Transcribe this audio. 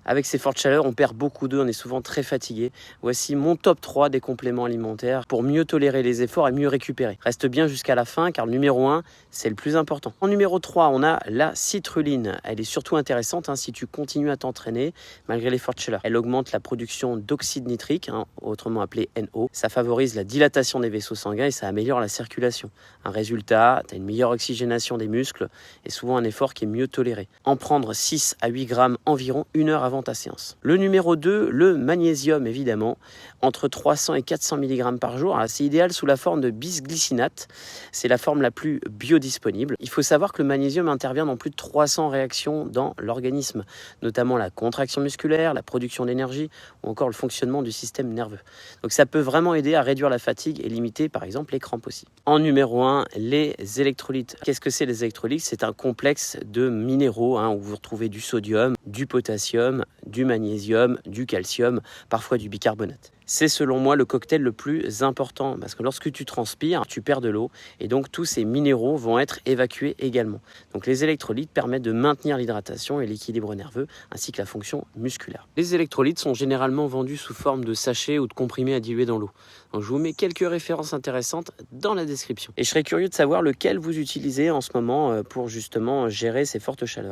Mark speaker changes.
Speaker 1: Avec ces fortes chaleurs, on perd beaucoup d'eau, on est souvent très fatigué. Voici mon top 3 des compléments alimentaires pour mieux tolérer les efforts et mieux récupérer. Reste bien jusqu'à la fin car le numéro 1, c'est le plus important. En numéro 3, on a la citrulline. Elle est surtout intéressante si tu continues à t'entraîner malgré les fortes chaleurs. Elle augmente la production d'oxyde nitrique, autrement appelé NO. Ça favorise la dilatation des vaisseaux sanguins et ça améliore la circulation. Un résultat, tu as une meilleure oxygénation des muscles et souvent un effort qui est mieux toléré. En prendre 6 à 8 grammes environ 1 heure avant ta séance. Le numéro 2, le magnésium évidemment, entre 300 et 400 mg par jour. C'est idéal sous la forme de bisglycinate, c'est la forme la plus biodisponible. Il faut savoir que le magnésium intervient dans plus de 300 réactions dans l'organisme, notamment la contraction musculaire, la production d'énergie ou encore le fonctionnement du système nerveux. Donc ça peut vraiment aider à réduire la fatigue et limiter par exemple les crampes aussi. En numéro 1, les électrolytes. Qu'est-ce que c'est les électrolytes? C'est un complexe de minéraux où vous retrouvez du sodium, du potassium, du magnésium, du calcium, parfois du bicarbonate. C'est selon moi le cocktail le plus important parce que lorsque tu transpires, tu perds de l'eau et donc tous ces minéraux vont être évacués également. Donc les électrolytes permettent de maintenir l'hydratation et l'équilibre nerveux ainsi que la fonction musculaire. Les électrolytes sont généralement vendus sous forme de sachets ou de comprimés à diluer dans l'eau. Donc je vous mets quelques références intéressantes dans la description. Et je serais curieux de savoir lequel vous utilisez en ce moment pour justement gérer ces fortes chaleurs.